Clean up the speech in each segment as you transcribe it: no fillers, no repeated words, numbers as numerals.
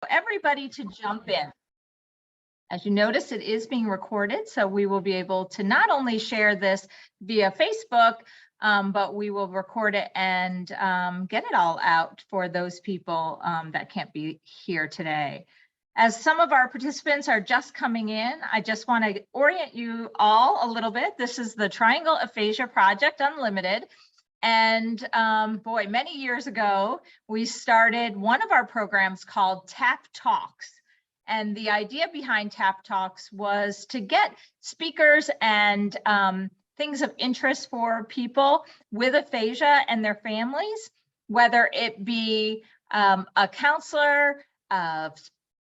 everybody to jump in. As you notice, it is being recorded, so we will be able to not only share this via Facebook, but we will record it and get it all out for those people that can't be here today. As some of our participants are just coming in, I just want to orient you all a little bit. This is the Triangle Aphasia Project Unlimited. And boy, many years ago, we started one of our programs called TAPTalks. And the idea behind TAPTalks was to get speakers and things of interest for people with aphasia and their families, whether it be a counselor,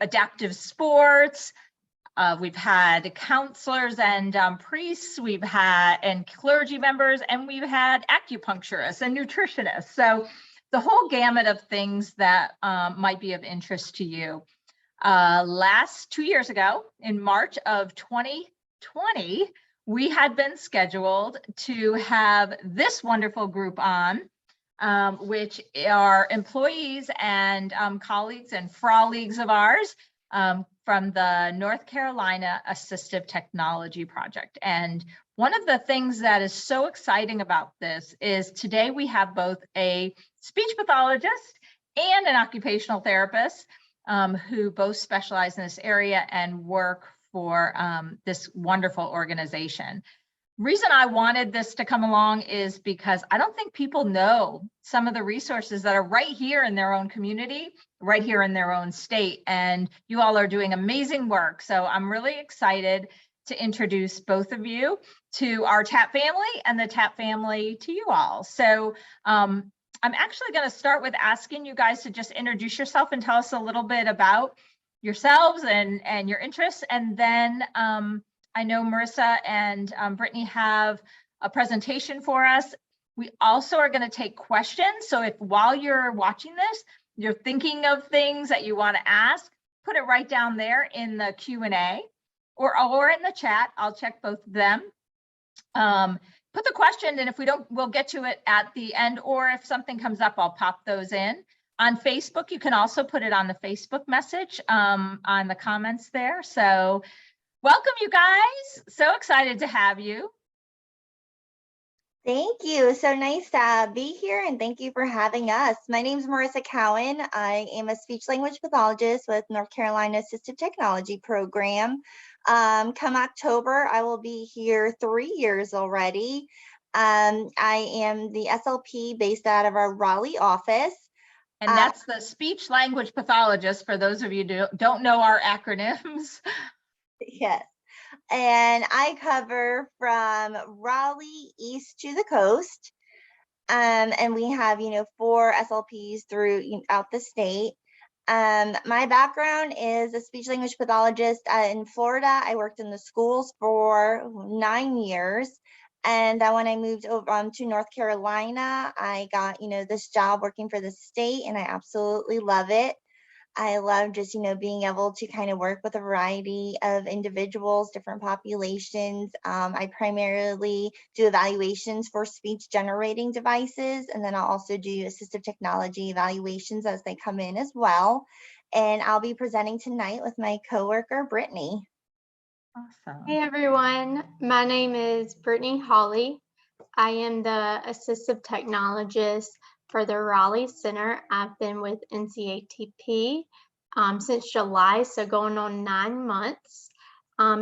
adaptive sports, we've had counselors and priests, we've had and clergy members, and we've had acupuncturists and nutritionists. So the whole gamut of things that might be of interest to you. 2 years ago, in March of 2020, we had been scheduled to have this wonderful group on, which are employees and colleagues and colleagues of ours from the North Carolina Assistive Technology Project. And one of the things that is so exciting about this is today we have both a speech pathologist and an occupational therapist who both specialize in this area and work for this wonderful organization. Reason I wanted this to come along is because I don't think people know some of the resources that are right here in their own community, right here in their own state, and you all are doing amazing work. So I'm really excited to introduce both of you to our TAP family and the TAP family to you all. So I'm actually going to start with asking you guys to just introduce yourself and tell us a little bit about yourselves and your interests. And then I know Marissa and Brittany have a presentation for us. We also are going to take questions. So if while you're watching this, you're thinking of things that you want to ask, put it right down there in the Q&A or in the chat. I'll check both of them. Put the question, and if we don't, we'll get to it at the end, or if something comes up, I'll pop those in. On Facebook, you can also put it on the Facebook message on the comments there. So welcome, you guys. So excited to have you. Thank you. So nice to be here, and thank you for having us. My name is Marissa Cowan. I am a speech language pathologist with North Carolina Assistive Technology Program. Come October, I will be here 3 years already. I am the SLP based out of our Raleigh office. And that's the speech language pathologist, for those of you who don't know our acronyms. Yes. And I cover from Raleigh east to the coast. And we have, 4 SLPs throughout the state. My background is a speech language pathologist in Florida. I worked in the schools for 9 years. And when I moved over to North Carolina, I got, this job working for the state, and I absolutely love it. I love just, being able to kind of work with a variety of individuals, different populations. I primarily do evaluations for speech generating devices, and then I'll also do assistive technology evaluations as they come in as well. And I'll be presenting tonight with my coworker, Brittany. Awesome. Hey everyone, my name is Brittany Hawley. I am the assistive technologist for the Raleigh Center. I've been with NCATP since July, so going on 9 months.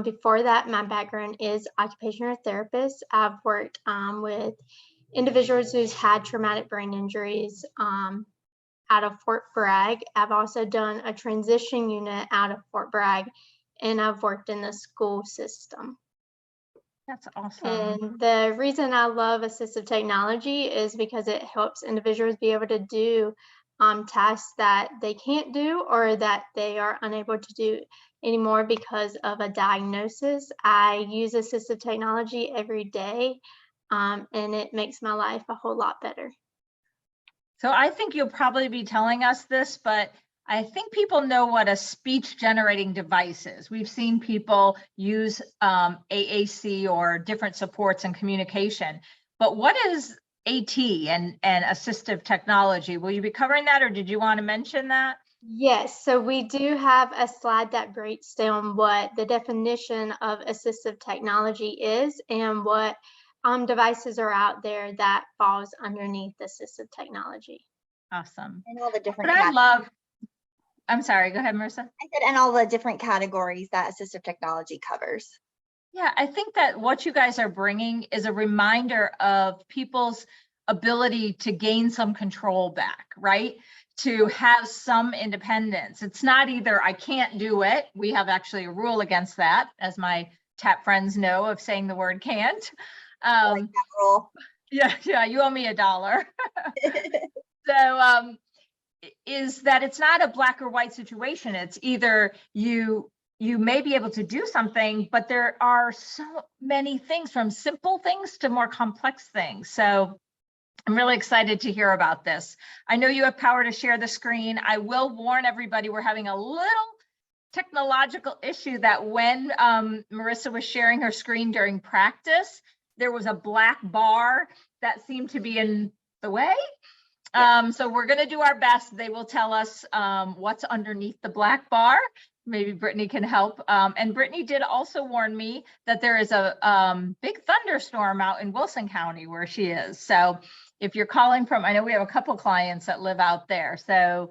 Before that, my background is occupational therapist. I've worked with individuals who's had traumatic brain injuries out of Fort Bragg. I've also done a transition unit out of Fort Bragg, and I've worked in the school system. That's awesome. And the reason I love assistive technology is because it helps individuals be able to do tasks that they can't do or that they are unable to do anymore because of a diagnosis. I use assistive technology every day, and it makes my life a whole lot better. So I think you'll probably be telling us this, but I think people know what a speech generating device is. We've seen people use AAC or different supports in communication, but what is AT and assistive technology? Will you be covering that, or did you want to mention that? Yes, so we do have a slide that breaks down what the definition of assistive technology is and what devices are out there that falls underneath assistive technology. Awesome. And all the But different I love, I'm sorry, go ahead, Marissa. I said, and all the different categories that assistive technology covers. Yeah, I think that what you guys are bringing is a reminder of people's ability to gain some control back, right? To have some independence. It's not either I can't do it. We have actually a rule against that, as my TAP friends know, of saying the word can't. Like that rule. Yeah, you owe me $1. So is that it's not a black or white situation. It's either you may be able to do something, but there are so many things, from simple things to more complex things. So I'm really excited to hear about this. I know you have power to share the screen. I will warn everybody, we're having a little technological issue that when Marissa was sharing her screen during practice, there was a black bar that seemed to be in the way. So we're going to do our best. They will tell us what's underneath the black bar. Maybe Brittany can help. And Brittany did also warn me that there is a big thunderstorm out in Wilson County where she is. So if you're calling from, I know we have a couple clients that live out there. So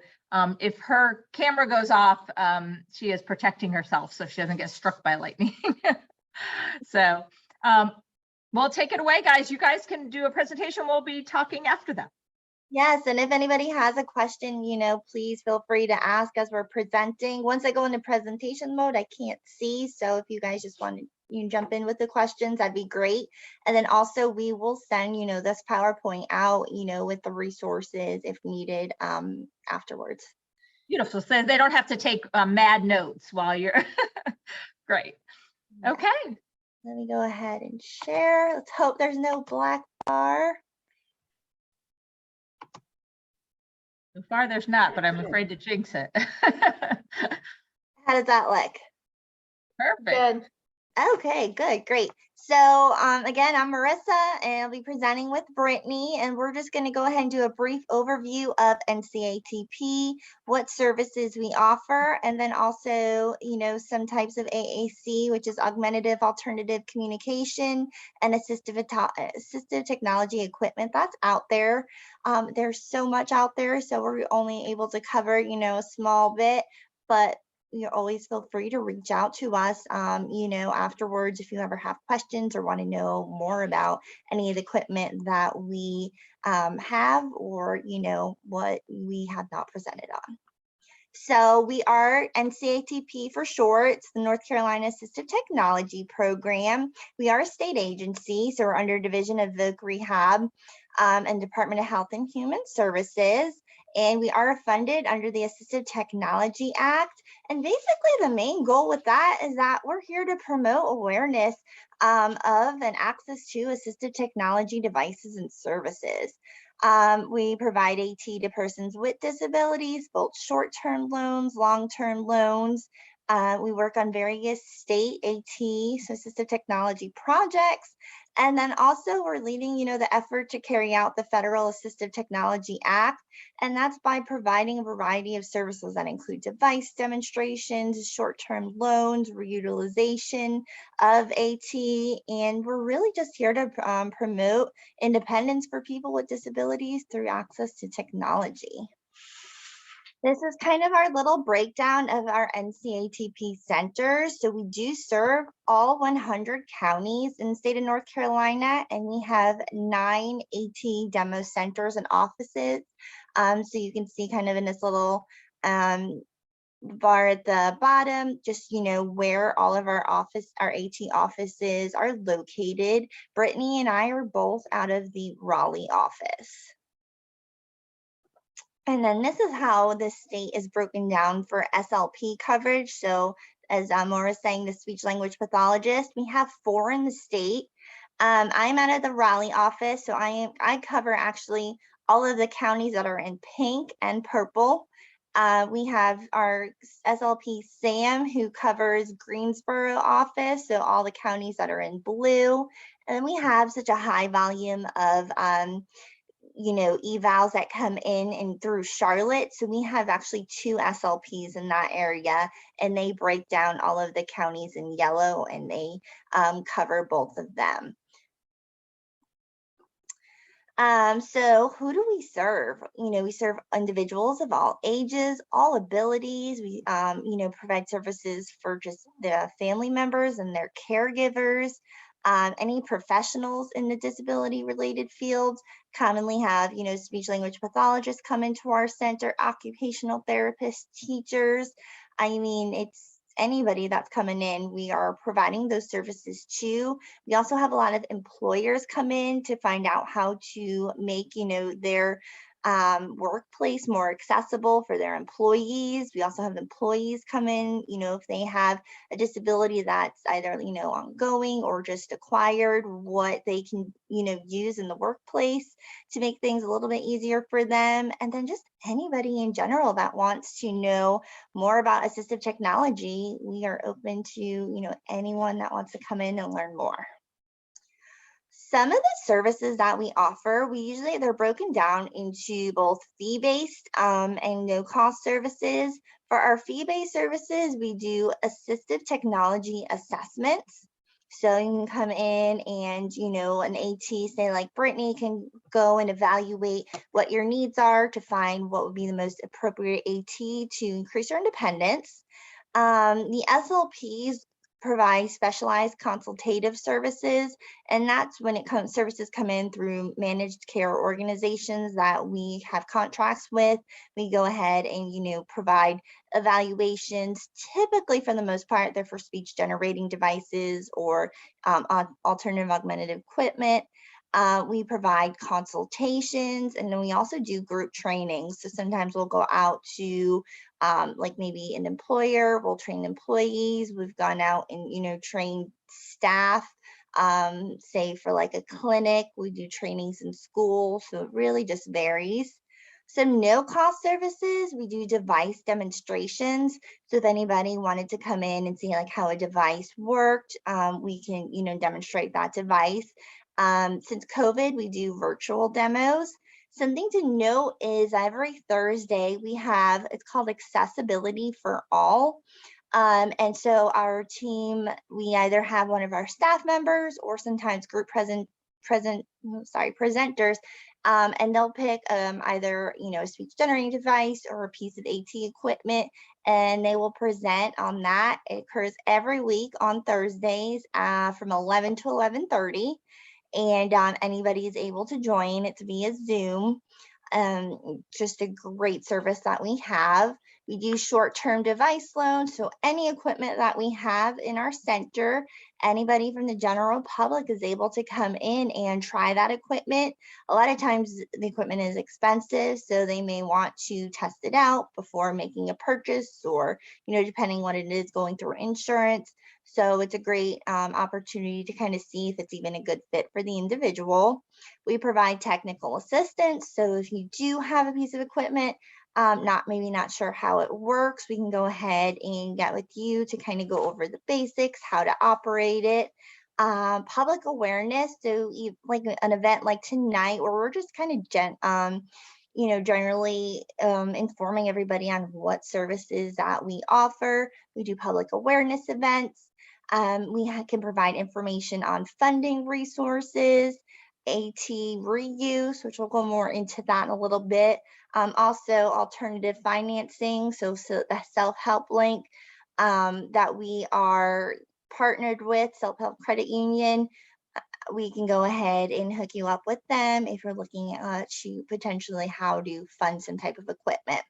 if her camera goes off, she is protecting herself so she doesn't get struck by lightning. So we'll take it away, guys. You guys can do a presentation. We'll be talking after that. Yes, and if anybody has a question, please feel free to ask as we're presenting. Once I go into presentation mode, I can't see. So if you guys just want to jump in with the questions, that'd be great. And then also we will send, this PowerPoint out, with the resources if needed afterwards. Beautiful. So they don't have to take mad notes while you're great. Okay. Let me go ahead and share. Let's hope there's no black bar. So far there's not, but I'm afraid to jinx it. How does that look? Perfect. Good. Okay, good, great. So again, I'm Marissa and I'll be presenting with Brittany, and we're just going to go ahead and do a brief overview of NCATP, what services we offer, and then also, some types of AAC, which is augmentative alternative communication and assistive technology equipment that's out there. There's so much out there, so we're only able to cover, a small bit, but you always feel free to reach out to us, afterwards if you ever have questions or want to know more about any of the equipment that we have, or, what we have not presented on. So we are NCATP for short. It's the North Carolina Assistive Technology Program. We are a state agency, so we're under Division of Voc Rehab and Department of Health and Human Services. And we are funded under the Assistive Technology Act. And basically the main goal with that is that we're here to promote awareness of and access to assistive technology devices and services. We provide AT to persons with disabilities, both short-term loans, long-term loans. We work on various state AT, so assistive technology projects. And then also we're leading, the effort to carry out the Federal Assistive Technology Act. And that's by providing a variety of services that include device demonstrations, short-term loans, reutilization of AT. And we're really just here to promote independence for people with disabilities through access to technology. This is kind of our little breakdown of our NCATP centers. So we do serve all 100 counties in the state of North Carolina, and we have 9 AT demo centers and offices. So you can see kind of in this little bar at the bottom, just, where all of our AT offices are located. Brittany and I are both out of the Raleigh office. And then this is how the state is broken down for SLP coverage. So as Maura was saying, the speech language pathologist, we have 4 in the state. I'm out of the Raleigh office, so I cover actually all of the counties that are in pink and purple. We have our SLP Sam, who covers Greensboro office, so all the counties that are in blue. And then we have such a high volume of evals that come in and through Charlotte. So we have actually 2 SLPs in that area, and they break down all of the counties in yellow, and they cover both of them. So who do we serve? We serve individuals of all ages, all abilities. We, provide services for just the family members and their caregivers. Any professionals in the disability related fields commonly have, speech language pathologists come into our center, occupational therapists, teachers. I mean, it's anybody that's coming in, we are providing those services to. We also have a lot of employers come in to find out how to make, their workplace more accessible for their employees. We also have employees come in, if they have a disability that's either, ongoing or just acquired, what they can, use in the workplace to make things a little bit easier for them. And then just anybody in general that wants to know more about assistive technology, we are open to, anyone that wants to come in and learn more. Some of the services that we offer, they're broken down into both fee-based and no-cost services. For our fee-based services, we do assistive technology assessments. So you can come in and, an AT, say like Brittany, can go and evaluate what your needs are to find what would be the most appropriate AT to increase your independence. The SLPs provide specialized consultative services, and that's when services come in through managed care organizations that we have contracts with. We go ahead and provide evaluations. Typically, for the most part, they're for speech generating devices or alternative augmentative equipment. We provide consultations, and then we also do group trainings. So sometimes we'll go out to like maybe an employer, we'll train employees. We've gone out and, trained staff, say for like a clinic, we do trainings in school. So it really just varies. Some no cost services, we do device demonstrations. So if anybody wanted to come in and see like how a device worked, we can, demonstrate that device. Since COVID, we do virtual demos. Something to note is every Thursday we have, it's called Accessibility for All. And so our team, we either have one of our staff members or sometimes group presenters, and they'll pick either, a speech generating device or a piece of AT equipment, and they will present on that. It occurs every week on Thursdays from 11 to 11:30. And anybody is able to join. It's via Zoom. Just a great service that we have. We do short-term device loans. So any equipment that we have in our center, anybody from the general public is able to come in and try that equipment. A lot of times the equipment is expensive, so they may want to test it out before making a purchase, or, depending what it is, going through insurance. So it's a great opportunity to kind of see if it's even a good fit for the individual. We provide technical assistance. So if you do have a piece of equipment, maybe not sure how it works, we can go ahead and get with you to kind of go over the basics, how to operate it. Public awareness. So like an event like tonight, where we're just kind of generally informing everybody on what services that we offer. We do public awareness events. We can provide information on funding resources, AT reuse, which we'll go more into that in a little bit. Also alternative financing, so the self-help link that we are partnered with, Self-Help Credit Union. We can go ahead and hook you up with them if you're looking to potentially how to fund some type of equipment.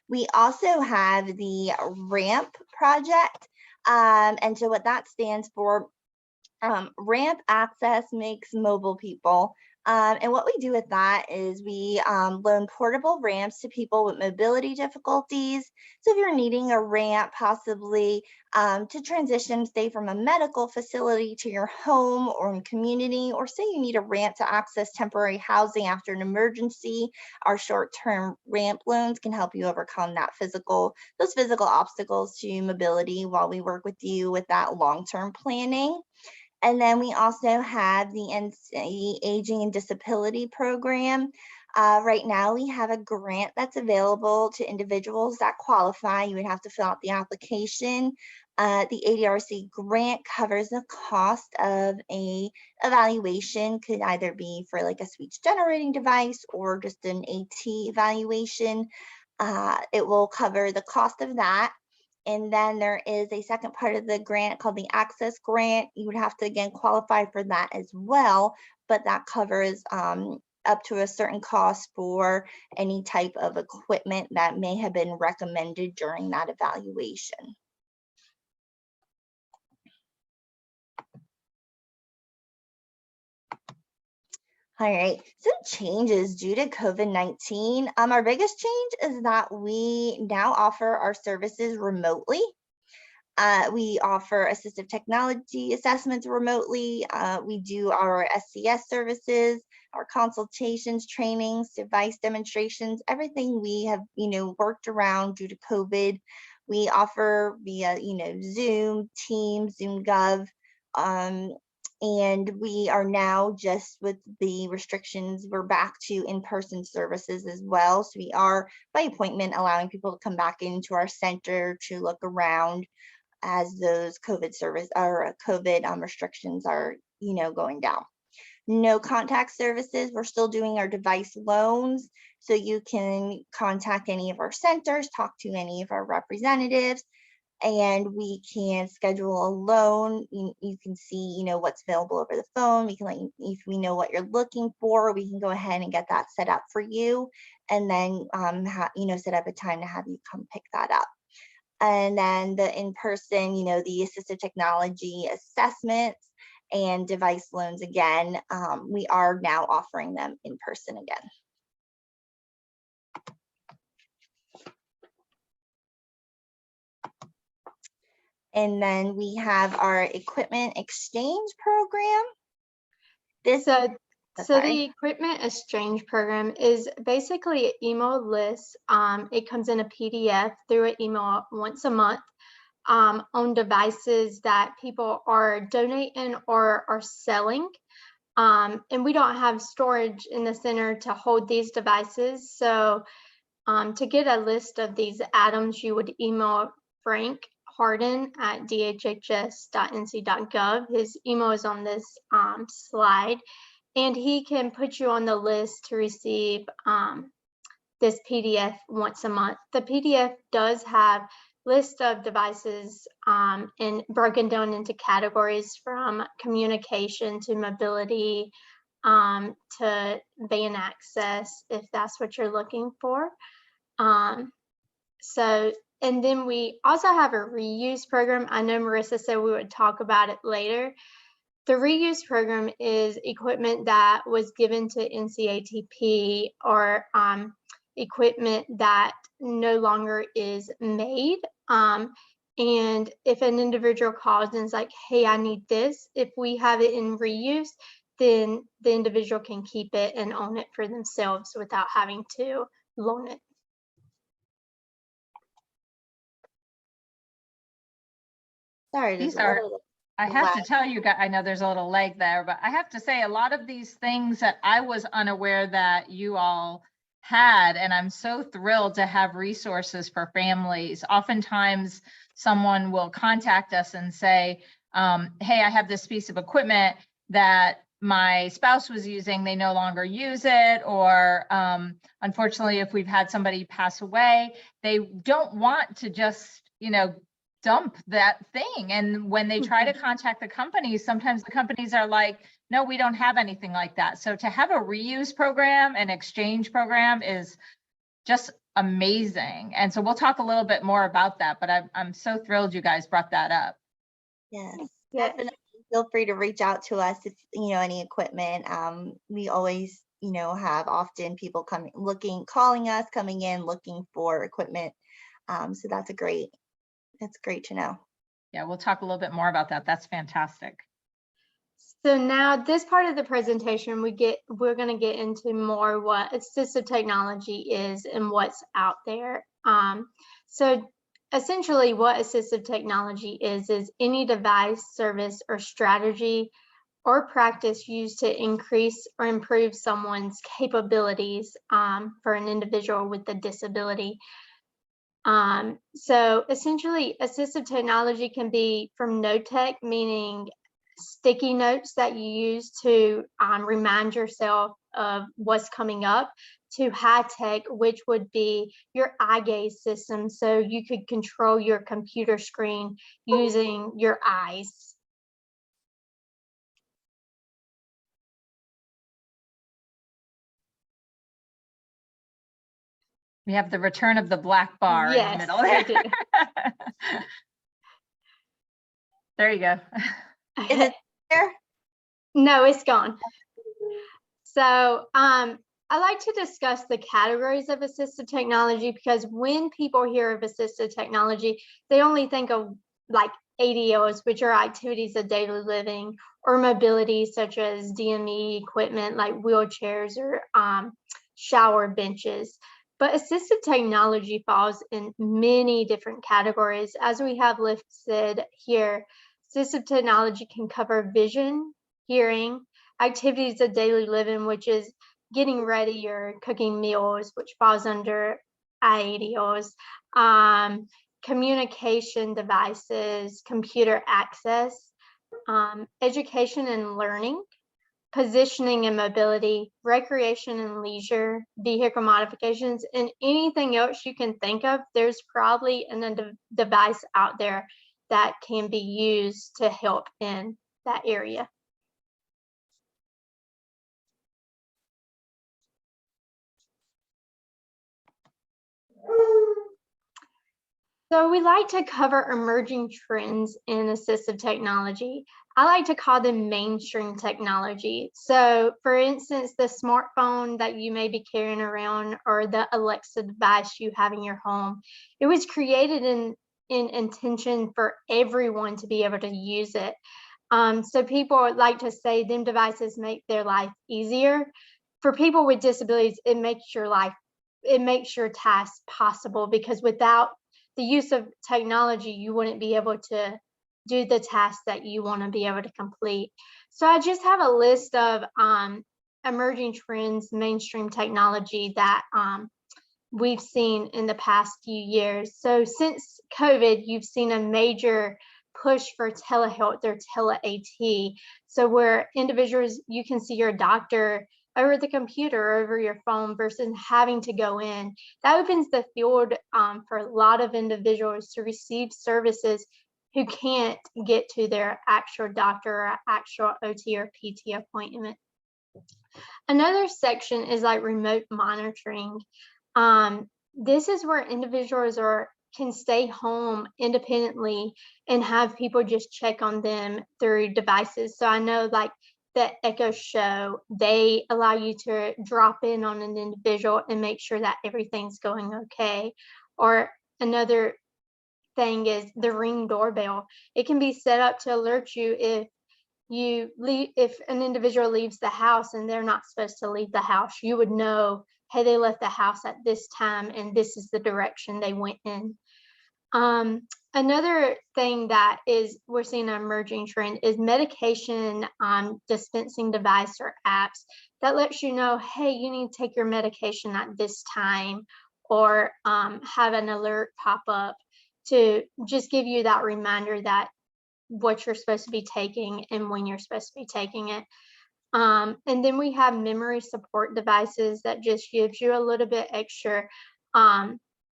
We also have the RAMP project. And so what that stands for, Ramp Access Makes Mobile People. And what we do with that is we loan portable ramps to people with mobility difficulties. So if you're needing a ramp possibly to transition, say from a medical facility to your home or in community, or say you need a ramp to access temporary housing after an emergency, our short-term ramp loans can help you overcome those physical obstacles to mobility while we work with you with that long-term planning. And then we also have the NCAAP Aging and Disability Program. Right now, we have a grant that's available to individuals that qualify. You would have to fill out the application. The ADRC grant covers the cost of a evaluation, could either be for like a speech generating device or just an AT evaluation. It will cover the cost of that. And then there is a second part of the grant called the Access Grant. You would have to, again, qualify for that as well, but that covers up to a certain cost for any type of equipment that may have been recommended during that evaluation. All right, some changes due to COVID-19. Our biggest change is that we now offer our services remotely. We offer assistive technology assessments remotely. We do our SCS services, our consultations, trainings, device demonstrations, everything we have, worked around due to COVID. We offer via, Zoom, Teams, Zoom Gov, and we are now, just with the restrictions, we're back to in-person services as well. So we are, by appointment, allowing people to come back into our center to look around as those COVID restrictions are, going down. No contact services. We're still doing our device loans. So you can contact any of our centers, talk to any of our representatives, and we can schedule a loan. You can see, what's available over the phone. We can if we know what you're looking for, we can go ahead and get that set up for you, and then, set up a time to have you come pick that up. And then the in-person, the assistive technology assessments and device loans, again, we are now offering them in person again. And then we have our equipment exchange program. So the equipment exchange program is basically an email list. It comes in a PDF through an email once a month on devices that people are donating or are selling. And we don't have storage in the center to hold these devices. So to get a list of these items, you would email Frank Harden at dhhs.nc.gov. His email is on this slide, and he can put you on the list to receive this PDF once a month. The PDF does have list of devices and broken down into categories from communication to mobility to band access, if that's what you're looking for. And then we also have a reuse program. I know Marissa said we would talk about it later. The reuse program is equipment that was given to NCATP or equipment that no longer is made. And if an individual calls and is like, hey, I need this, if we have it in reuse, then the individual can keep it and own it for themselves without having to loan it. Sorry, I have to tell you guys, I know there's a little lag there, but I have to say a lot of these things that I was unaware that you all had, and I'm so thrilled to have resources for families. Oftentimes someone will contact us and say, hey, I have this piece of equipment that my spouse was using, they no longer use it, or unfortunately, if we've had somebody pass away, they don't want to just, dump that thing. And when they try to contact the companies, sometimes the companies are like, no, we don't have anything like that. So to have a reuse program, an exchange program is just amazing. And so we'll talk a little bit more about that, but I'm so thrilled you guys brought that up. Yes, definitely. Feel free to reach out to us if, any equipment. We always, have often people calling us, coming in, looking for equipment. So that's great to know. Yeah, we'll talk a little bit more about that. That's fantastic. So now this part of the presentation, we're going to get into more what assistive technology is and what's out there. So essentially what assistive technology is any device, service, or strategy or practice used to increase or improve someone's capabilities for an individual with a disability. So essentially, assistive technology can be from no-tech, meaning sticky notes that you use to remind yourself of what's coming up, to high-tech, which would be your eye gaze system. So you could control your computer screen using your eyes. We have the return of the black bar in the Yes, middle we there. do. There you go. Is it there? No, it's gone. So I like to discuss the categories of assistive technology, because when people hear of assistive technology, they only think of like ADLs, which are activities of daily living, or mobility, such as DME equipment like wheelchairs or shower benches. But assistive technology falls in many different categories. As we have listed here, assistive technology can cover vision, hearing, activities of daily living, which is getting ready or cooking meals, which falls under IADLs, communication devices, computer access, education and learning, positioning and mobility, recreation and leisure, vehicle modifications, and anything else you can think of. There's probably a device out there that can be used to help in that area. So we like to cover emerging trends in assistive technology. I like to call them mainstream technology. So for instance, the smartphone that you may be carrying around, or the Alexa device you have in your home, it was created in intention for everyone to be able to use it. So people like to say them devices make their life easier. For people with disabilities, it makes your tasks possible, because without the use of technology, you wouldn't be able to do the tasks that you want to be able to complete. So I just have a list of emerging trends, mainstream technology that we've seen in the past few years. So since COVID, you've seen a major push for telehealth or tele-AT. So where individuals, you can see your doctor over the computer, over your phone, versus having to go in. That opens the field for a lot of individuals to receive services who can't get to their actual doctor or actual OT or PT appointment. Another section is like remote monitoring. This is where individuals can stay home independently and have people just check on them through devices. So I know like the Echo Show, they allow you to drop in on an individual and make sure that everything's going okay. Or another thing is the Ring doorbell. It can be set up to alert you if an individual leaves the house and they're not supposed to leave the house. You would know, hey, they left the house at this time and this is the direction they went in. Another thing that we're seeing an emerging trend is medication dispensing device or apps that lets you know, hey, you need to take your medication at this time, or have an alert pop up to just give you that reminder that what you're supposed to be taking and when you're supposed to be taking it. And then we have memory support devices that just gives you a little bit extra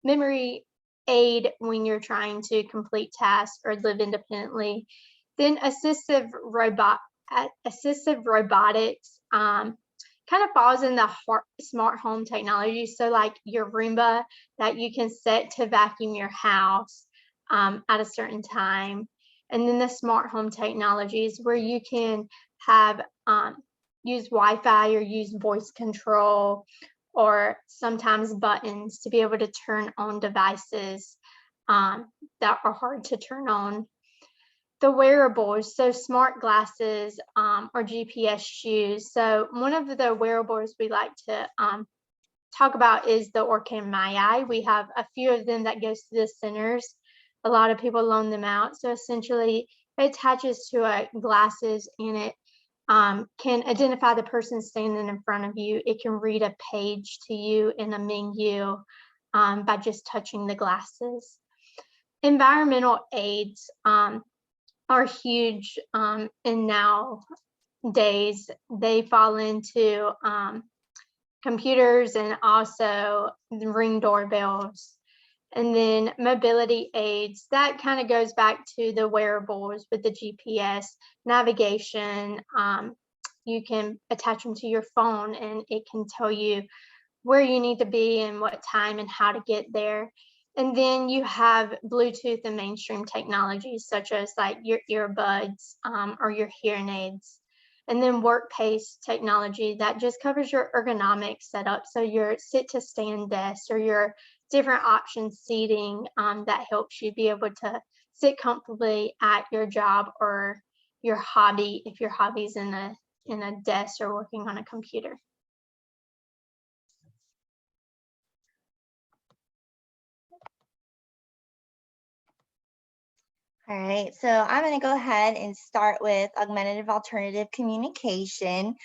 memory aid when you're trying to complete tasks or live independently. Then assistive robotics kind of falls in the smart home technology. So like your Roomba that you can set to vacuum your house at a certain time. And then the smart home technologies where you can have use Wi-Fi or use voice control, or sometimes buttons to be able to turn on devices that are hard to turn on. The wearables, so smart glasses or GPS shoes. So one of the wearables we like to talk about is the Orkin My Eye. We have a few of them that goes to the centers. A lot of people loan them out. So essentially it attaches to glasses, and it can identify the person standing in front of you. It can read a page to you in a menu by just touching the glasses. Environmental aids are huge, and nowadays they fall into computers and also the Ring doorbells. And then mobility aids, that kind of goes back to the wearables with the GPS navigation. You can attach them to your phone and it can tell you where you need to be and what time and how to get there. And then you have Bluetooth and mainstream technologies such as like your earbuds or your hearing aids. And then work-pace technology that just covers your ergonomic setup. So your sit to stand desk or your different option seating that helps you be able to sit comfortably at your job or your hobby if your hobby's in a desk or working on a computer. All right, so I'm going to go ahead and start with augmentative alternative communication.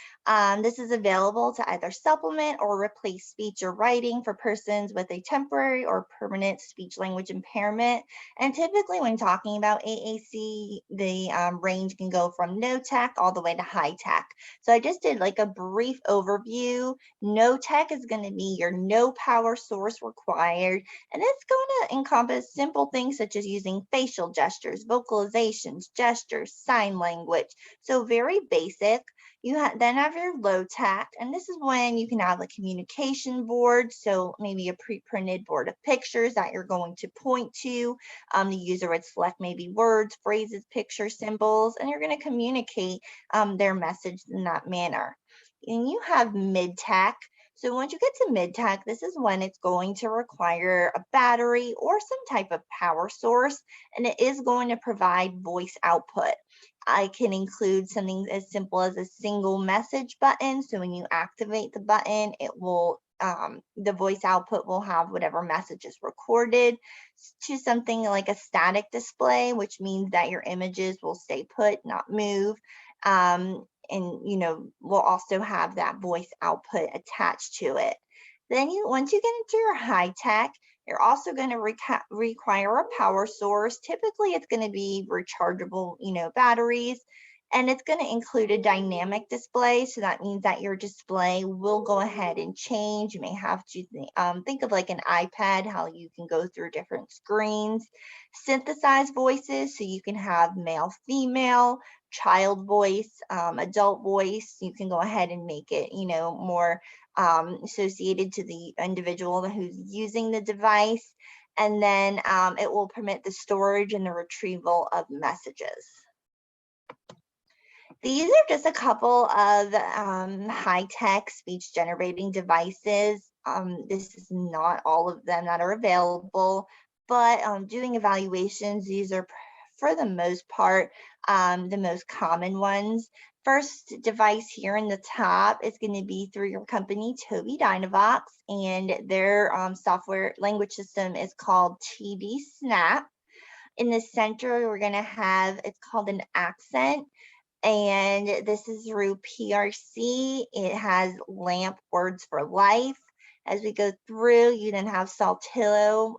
This is available to either supplement or replace speech or writing for persons with a temporary or permanent speech language impairment. And typically when talking about AAC, the range can go from no tech all the way to high tech. So I just did like a brief overview. No tech is going to be your no power source required, and it's going to encompass simple things such as using facial gestures, vocalizations, gestures, sign language. So very basic. You then have your low tech, and this is when you can have a communication board. So maybe a pre-printed board of pictures that you're going to point to. The user would select maybe words, phrases, pictures, symbols, and you're going to communicate their message in that manner. And you have mid-tech. So once you get to mid-tech, this is when it's going to require a battery or some type of power source, and it is going to provide voice output. I can include something as simple as a single message button. So when you activate the button, it will the voice output will have whatever message is recorded, to something like a static display, which means that your images will stay put, not move. And we'll also have that voice output attached to it. Then once you get into your high tech, you're also going to require a power source. Typically it's going to be rechargeable batteries, and it's going to include a dynamic display. So that means that your display will go ahead and change. You may have to think of like an iPad, how you can go through different screens. Synthesized voices, so you can have male, female, child voice, adult voice. You can go ahead and make it more associated to the individual who's using the device. And then it will permit the storage and the retrieval of messages. These are just a couple of high-tech speech generating devices. This is not all of them that are available, but doing evaluations, these are for the most part the most common ones. First device here in the top is going to be through your company, Tobii Dynavox, and their software language system is called TD Snap. In the center, we're going to have, it's called an accent, and this is through PRC. It has LAMP Words for Life. As we go through, you then have Saltillo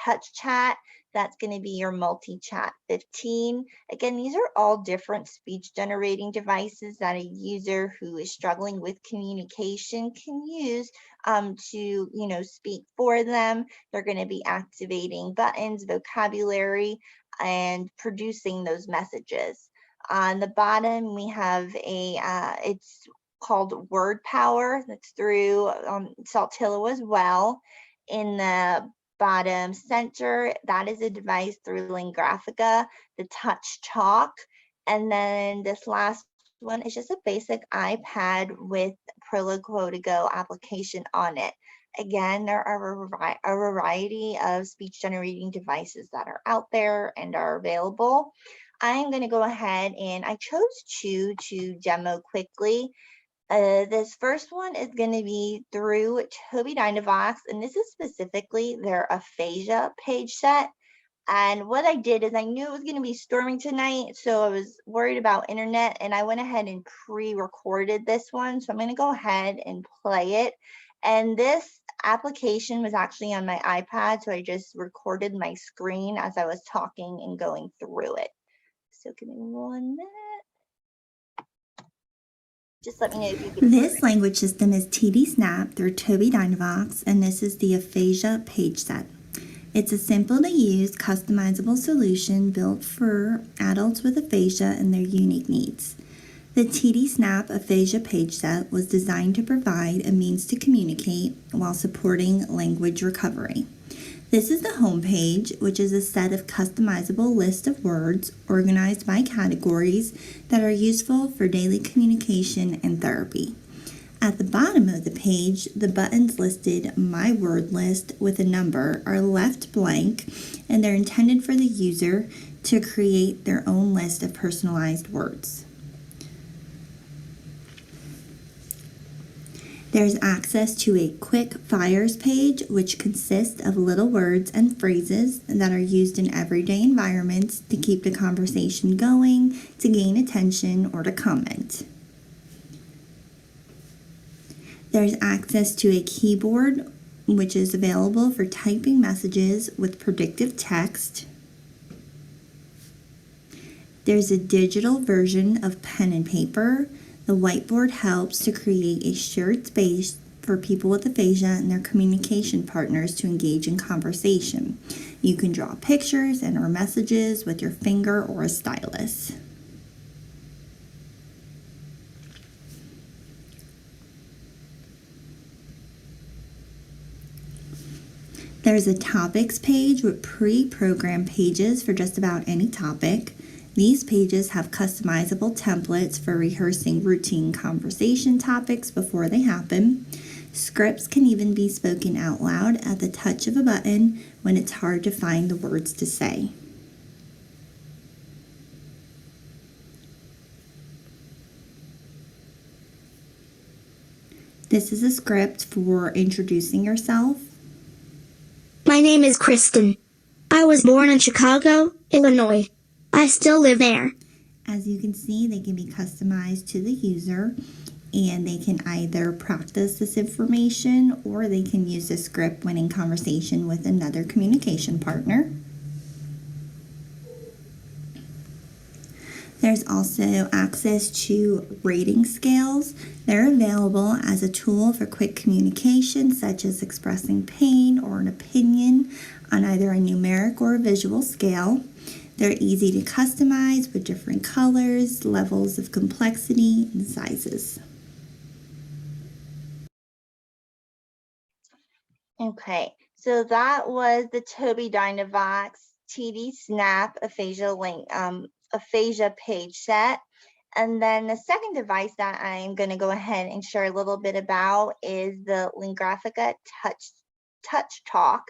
Touch Chat. That's going to be your multi-chat 15. Again, these are all different speech generating devices that a user who is struggling with communication can use to speak for them. They're going to be activating buttons, vocabulary, and producing those messages. On the bottom, we have it's called Word Power. That's through Saltillo as well. In the bottom center, that is a device through Lingraphica, the Touch Talk. And then this last one is just a basic iPad with Proloquo to Go application on it. Again, there are a variety of speech generating devices that are out there and are available. I'm going to go ahead and I chose two to demo quickly. This first one is going to be through Tobii Dynavox, and this is specifically their aphasia page set. And what I did is I knew it was going to be storming tonight, so I was worried about internet, and I went ahead and pre-recorded this one. So I'm going to go ahead and play it. And this application was actually on my iPad, so I just recorded my screen as I was talking and going through it. So give me 1 minute. Just let me know if you can hear This it. language system is TD-Snap through Tobii Dynavox, and this is the Aphasia page set. It's a simple-to-use, customizable solution built for adults with aphasia and their unique needs. The TD-Snap Aphasia page set was designed to provide a means to communicate while supporting language recovery. This is the home page, which is a set of customizable lists of words organized by categories that are useful for daily communication and therapy. At the bottom of the page, the buttons listed My Word List with a number are left blank, and they're intended for the user to create their own list of personalized words. There's access to a quick fires page, which consists of little words and phrases that are used in everyday environments to keep the conversation going, to gain attention, or to comment. There's access to a keyboard, which is available for typing messages with predictive text. There's a digital version of pen and paper. The whiteboard helps to create a shared space for people with aphasia and their communication partners to engage in conversation. You can draw pictures and or messages with your finger or a stylus. There's a topics page with pre-programmed pages for just about any topic. These pages have customizable templates for rehearsing routine conversation topics before they happen. Scripts can even be spoken out loud at the touch of a button when it's hard to find the words to say. This is a script for introducing yourself. My name is Kristen. I was born in Chicago, Illinois. I still live there. As you can see, they can be customized to the user, and they can either practice this information or they can use the script when in conversation with another communication partner. There's also access to rating scales. They're available as a tool for quick communication, such as expressing pain or an opinion on either a numeric or a visual scale. They're easy to customize with different colors, levels of complexity, and sizes. Okay, so that was the Tobii Dynavox TD-Snap aphasia page set. And then the second device that I'm going to go ahead and share a little bit about is the Lingraphica TAPTalk.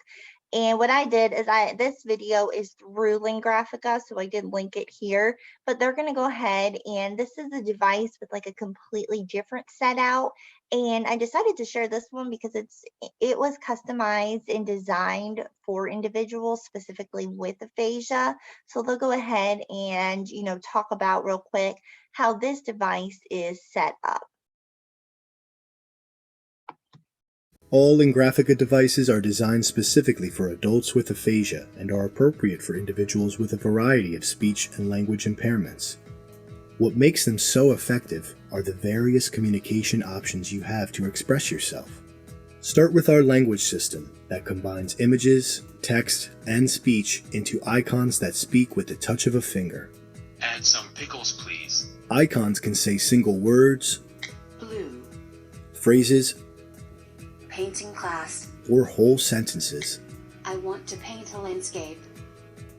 And what I did is this video is through Lingraphica, so I did link it here, but they're going to go ahead, and this is a device with like a completely different set out. And I decided to share this one because it was customized and designed for individuals specifically with aphasia. So they'll go ahead and, talk about real quick how this device is set up. All Lingraphica devices are designed specifically for adults with aphasia and are appropriate for individuals with a variety of speech and language impairments. What makes them so effective are the various communication options you have to express yourself. Start with our language system that combines images, text, and speech into icons that speak with the touch of a finger. Add some pickles, please. Icons can say single words, blue, phrases, painting class, or whole sentences. I want to paint a landscape.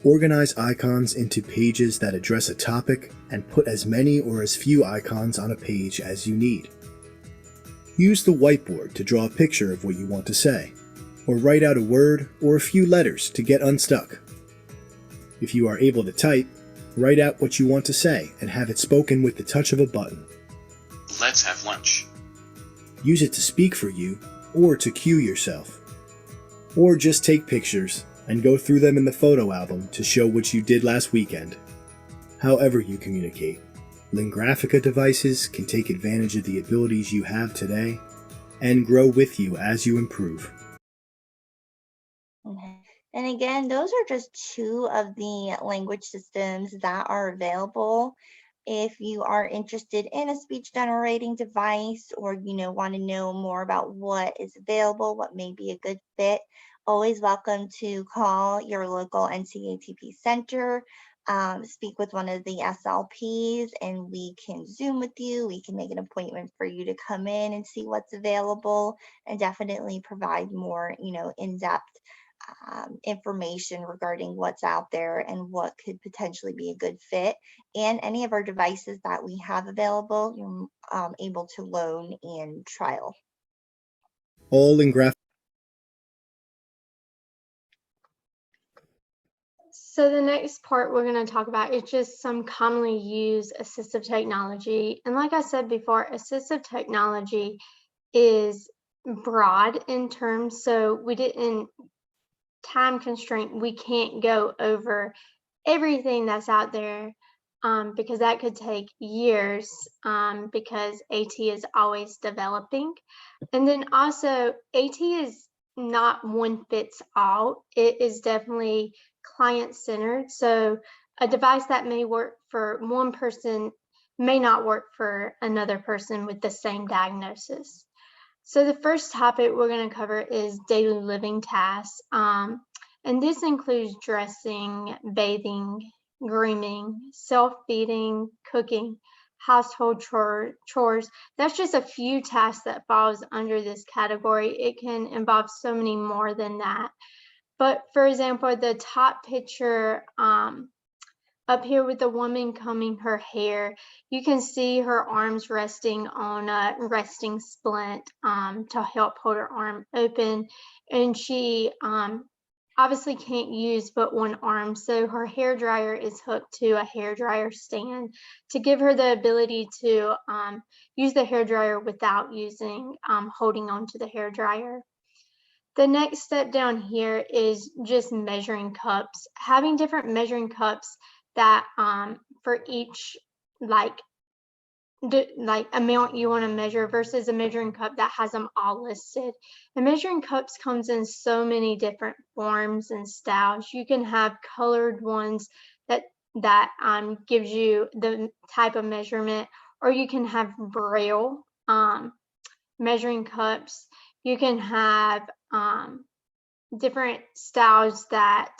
Organize icons into pages that address a topic and put as many or as few icons on a page as you need. Use the whiteboard to draw a picture of what you want to say, or write out a word or a few letters to get unstuck. If you are able to type, write out what you want to say and have it spoken with the touch of a button. Let's have lunch. Use it to speak for you or to cue yourself. Or just take pictures and go through them in the photo album to show what you did last weekend. However you communicate, Lingraphica devices can take advantage of the abilities you have today and grow with you as you improve. Okay. And again, those are just two of the language systems that are available. If you are interested in a speech generating device, or want to know more about what is available, what may be a good fit, always welcome to call your local NCATP center, speak with one of the SLPs, and we can Zoom with you. We can make an appointment for you to come in and see what's available, and definitely provide more in-depth information regarding what's out there and what could potentially be a good fit. And any of our devices that we have available, you're able to loan and trial. All Lingraphica. So the next part we're going to talk about is just some commonly used assistive technology. And like I said before, assistive technology is broad in terms, so we didn't time constraint, we can't go over everything that's out there because that could take years because AT is always developing. And then also AT is not one fits all. It is definitely client-centered. So a device that may work for one person may not work for another person with the same diagnosis. So the first topic we're going to cover is daily living tasks. And this includes dressing, bathing, grooming, self-feeding, cooking, household chores. That's just a few tasks that falls under this category. It can involve so many more than that. But for example, the top picture up here with the woman combing her hair, you can see her arms resting on a resting splint to help hold her arm open. And she obviously can't use but one arm, so her hair dryer is hooked to a hair dryer stand to give her the ability to use the hair dryer without using holding on to the hair dryer. The next step down here is just measuring cups. Having different measuring cups that for each like amount you want to measure versus a measuring cup that has them all listed. The measuring cups comes in so many different forms and styles. You can have colored ones that gives you the type of measurement, or you can have braille measuring cups. You can have different styles that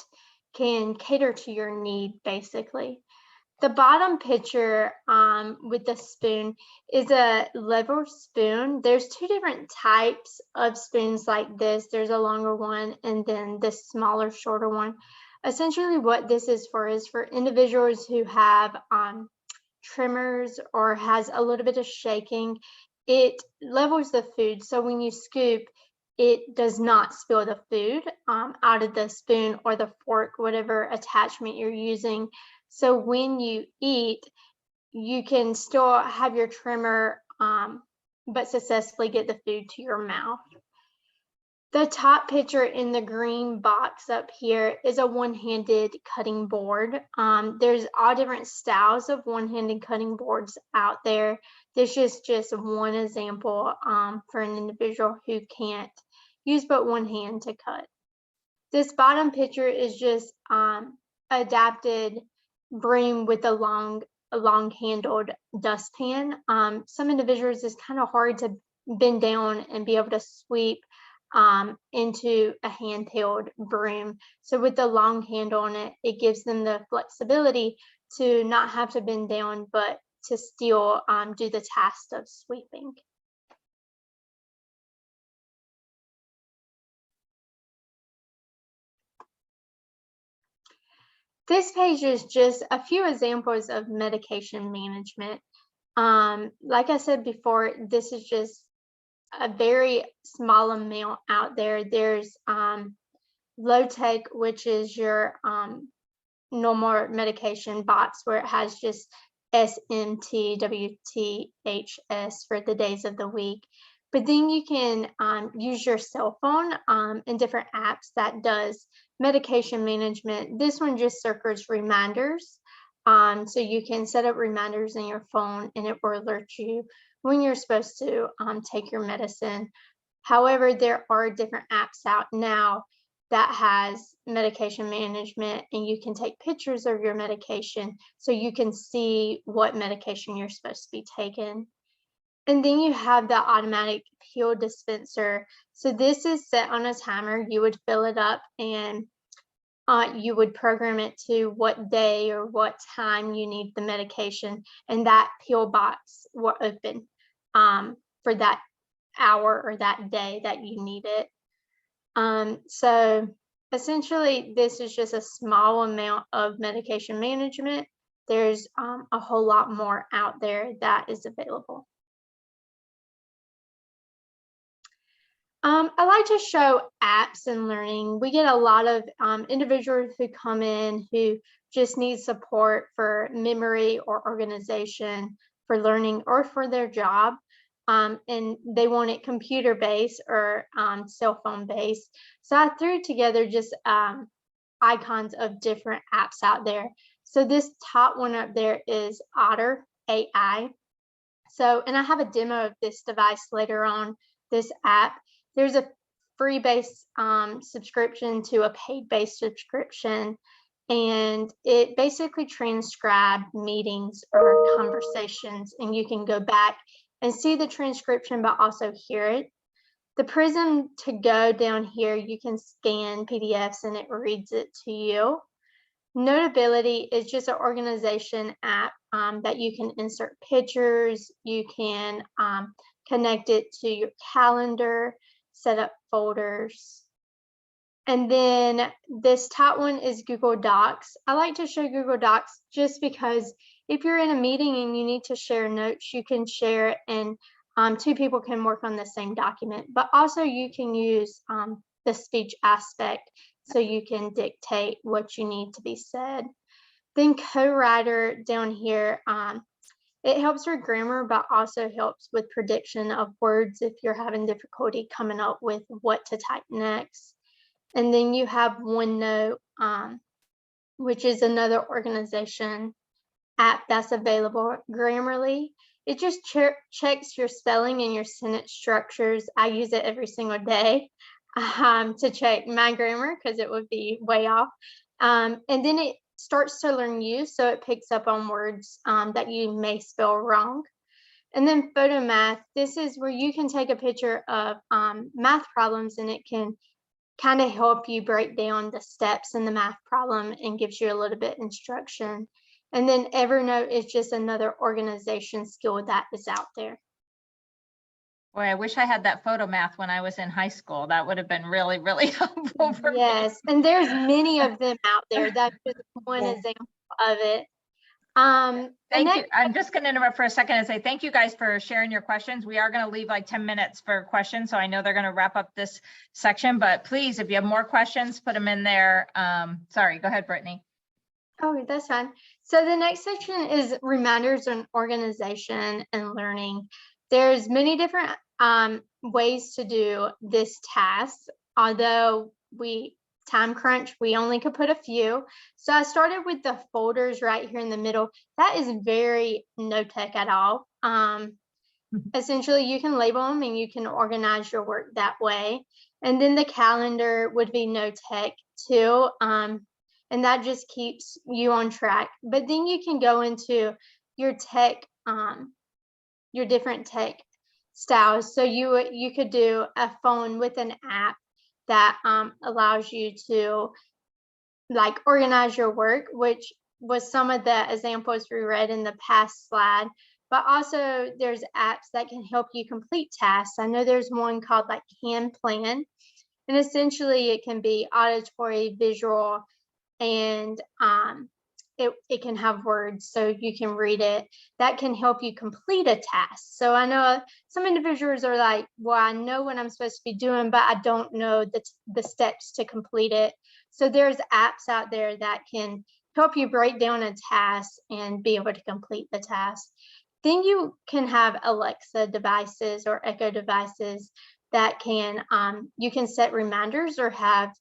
can cater to your need, basically. The bottom picture with the spoon is a lever spoon. There's two different types of spoons like this. There's a longer one and then this smaller, shorter one. Essentially what this is for individuals who have tremors or has a little bit of shaking. It levels the food, so when you scoop, it does not spill the food out of the spoon or the fork, whatever attachment you're using. So when you eat, you can still have your tremor, but successfully get the food to your mouth. The top picture in the green box up here is a one-handed cutting board. There's all different styles of one-handed cutting boards out there. This is just one example for an individual who can't use but one hand to cut. This bottom picture is just adapted broom with a long-handled dustpan. Some individuals, it's kind of hard to bend down and be able to sweep into a handheld broom. So with the long handle on it, it gives them the flexibility to not have to bend down, but to still do the task of sweeping. This page is just a few examples of medication management. Like I said before, this is just a very small amount out there. There's low tech, which is your normal medication box where it has just SMT, WTHS for the days of the week. but then you can use your cell phone in different apps that does medication management. This one just circles reminders. So you can set up reminders in your phone and it will alert you when you're supposed to take your medicine. However, there are different apps out now that has medication management, and you can take pictures of your medication so you can see what medication you're supposed to be taking. And then you have the automatic pill dispenser. So this is set on a timer. You would fill it up and you would program it to what day or what time you need the medication, and that pill box will open for that hour or that day that you need it. So essentially, this is just a small amount of medication management. There's a whole lot more out there that is available. I like to show apps and learning. We get a lot of individuals who come in who just need support for memory or organization, for learning, or for their job. And they want it computer-based or cell phone-based. So I threw together just icons of different apps out there. So this top one up there is Otter AI. So, and I have a demo of this device later on, this app. There's a free-based subscription to a paid-based subscription, and it basically transcribes meetings or conversations, and you can go back and see the transcription, but also hear it. The Prism to go down here, you can scan PDFs and it reads it to you. Notability is just an organization app that you can insert pictures, you can connect it to your calendar, set up folders. And then this top one is Google Docs. I like to show Google Docs just because if you're in a meeting and you need to share notes, you can share it and two people can work on the same document. But also you can use the speech aspect so you can dictate what you need to be said. Then Co-Writer down here, it helps with grammar, but also helps with prediction of words if you're having difficulty coming up with what to type next. And then you have OneNote, which is another organization app that's available. Grammarly, it just checks your spelling and your sentence structures. I use it every single day to check my grammar because it would be way off. And then it starts to learn you, so it picks up on words that you may spell wrong. And then PhotoMath, this is where you can take a picture of math problems and it can kind of help you break down the steps in the math problem and gives you a little bit instruction. And then Evernote is just another organization skill that is out there. Boy, I wish I had that photo math when I was in high school. That would have been really, really helpful for me. Yes, and there's many of them out there. That's just one example of it. Thank you. I'm just going to interrupt for a second and say thank you guys for sharing your questions. We are going to leave like 10 minutes for questions, so I know they're going to wrap up this section, but please, if you have more questions, put them in there. Sorry, go ahead, Brittany. Oh, that's fine. So the next section is reminders on organization and learning. There's many different ways to do this task, although time crunch, we only could put a few. So I started with the folders right here in the middle. That is very no tech at all. Essentially, you can label them and you can organize your work that way. And then the calendar would be no tech too. And that just keeps you on track. But then you can go into your tech, your different tech styles. So you could do a phone with an app that allows you to like organize your work, which was some of the examples we read in the past slide. But also there's apps that can help you complete tasks. I know there's one called like Can Plan, and essentially it can be auditory, visual, and it can have words so you can read it. That can help you complete a task. So I know some individuals are like, well, I know what I'm supposed to be doing, but I don't know the steps to complete it. So there's apps out there that can help you break down a task and be able to complete the task. Then you can have Alexa devices or Echo devices that can, you can set reminders or have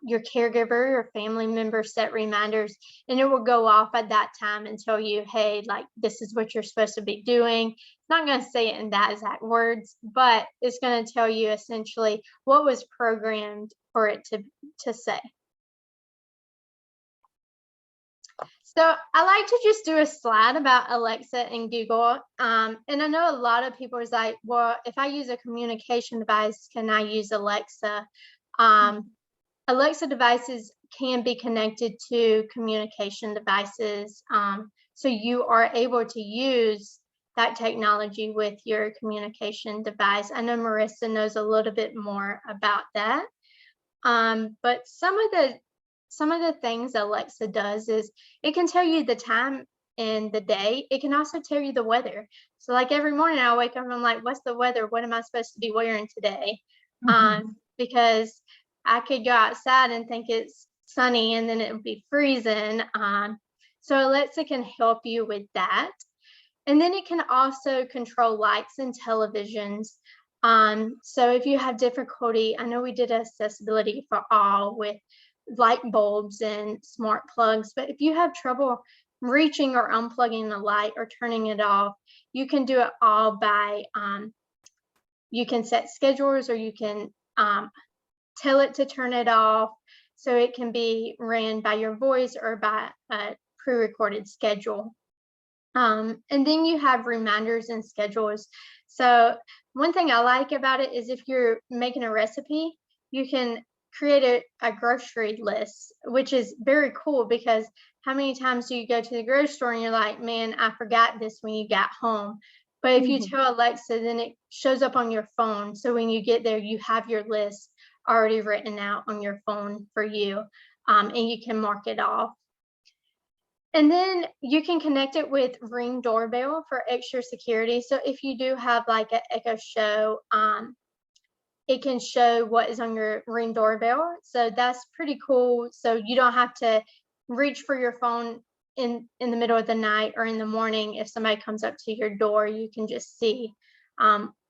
your caregiver or family member set reminders, and it will go off at that time and tell you, hey, like, this is what you're supposed to be doing. It's not going to say it in that exact words, but it's going to tell you essentially what was programmed for it to say. So I like to just do a slide about Alexa and Google. And I know a lot of people is like, well, if I use a communication device, can I use Alexa? Alexa devices can be connected to communication devices. So you are able to use that technology with your communication device. I know Marissa knows a little bit more about that. But some of the things Alexa does is it can tell you the time in the day. It can also tell you the weather. So like every morning I wake up and I'm like, what's the weather? What am I supposed to be wearing today? Because I could go outside and think it's sunny and then it would be freezing. So Alexa can help you with that. And then it can also control lights and televisions. So if you have difficulty, I know we did accessibility for all with light bulbs and smart plugs, but if you have trouble reaching or unplugging the light or turning it off, you can do it all by, you can set schedules, or you can tell it to turn it off. So it can be ran by your voice or by a pre-recorded schedule. And then you have reminders and schedules. So one thing I like about it is if you're making a recipe, you can create a grocery list, which is very cool, because how many times do you go to the grocery store and you're like, man, I forgot this when you got home. But if you tell Alexa, then it shows up on your phone. So when you get there, you have your list already written out on your phone for you, and you can mark it off. And then you can connect it with Ring Doorbell for extra security. So if you do have like an Echo Show, it can show what is on your Ring Doorbell. So that's pretty cool. So you don't have to reach for your phone in the middle of the night or in the morning. If somebody comes up to your door, you can just see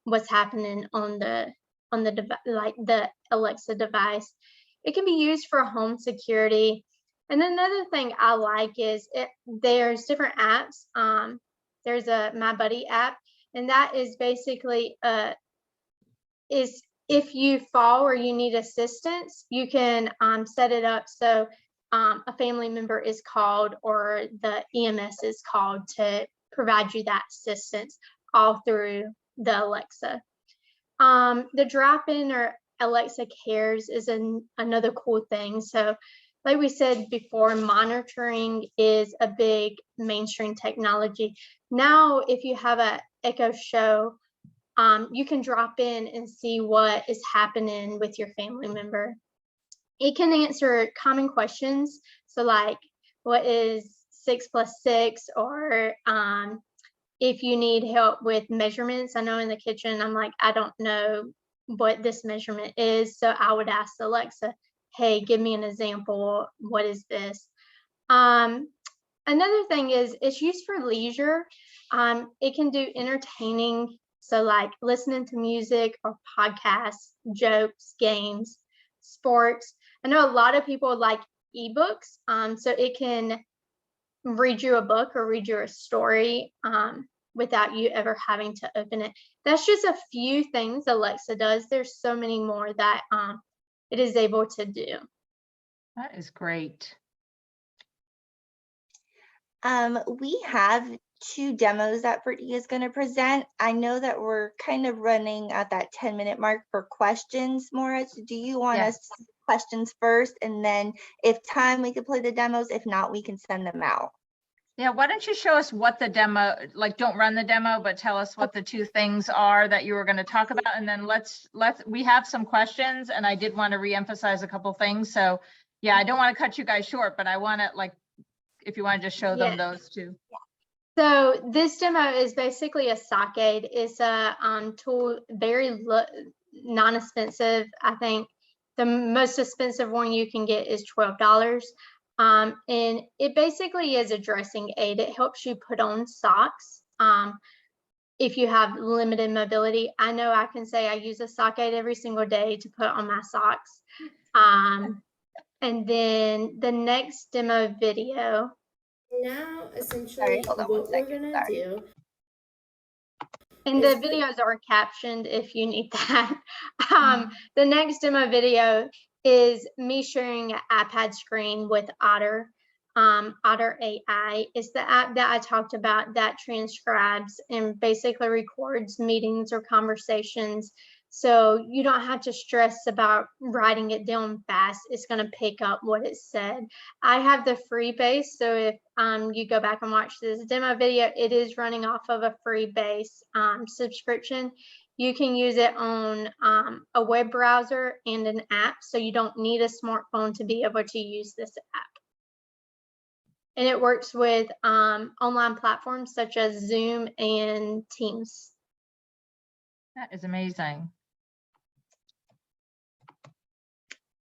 what's happening on the Alexa device. It can be used for home security. And another thing I like is there's different apps. There's a My Buddy app, and that is basically is if you fall or you need assistance, you can set it up so a family member is called or the EMS is called to provide you that assistance all through the Alexa. The drop-in or Alexa Cares is another cool thing. So like we said before, monitoring is a big mainstream technology. Now, if you have an Echo Show, you can drop in and see what is happening with your family member. It can answer common questions. So like, what is 6 + 6? Or if you need help with measurements. I know in the kitchen, I'm like, I don't know what this measurement is. So I would ask Alexa, hey, give me an example. What is this? Another thing is it's used for leisure. It can do entertaining. So like listening to music or podcasts, jokes, games, sports. I know a lot of people like ebooks. So it can read you a book or read you a story without you ever having to open it. That's just a few things Alexa does. There's so many more that it is able to do. That is great. We have 2 demos that Brittany is going to present. I know that we're kind of running at that 10-minute mark for questions, Maura. So do you want us to questions first, and then if time we could play the demos? If not, we can send them out. Yeah, why don't you show us what the demo, like don't run the demo, but tell us what the 2 things are that you were going to talk about. And then we have some questions, and I did want to reemphasize a couple things. So yeah, I don't want to cut you guys short, but I want to, like, if you want to just show them those 2. So this demo is basically a sock aid. It's a tool, very non-expensive. I think the most expensive one you can get is $12. And it basically is a dressing aid. It helps you put on socks. If you have limited mobility, I know I can say I use a sock aid every single day to put on my socks. And then the next demo video. Now, essentially, hold on what one we're second, gonna sorry. do. And the videos are captioned if you need that. The next demo video is me sharing an iPad screen with Otter. Otter AI is the app that I talked about that transcribes and basically records meetings or conversations. So you don't have to stress about writing it down fast. It's going to pick up what it said. I have the free base. So if you go back and watch this demo video, it is running off of a free base subscription. You can use it on a web browser and an app. So you don't need a smartphone to be able to use this app. And it works with online platforms such as Zoom and Teams. That is amazing.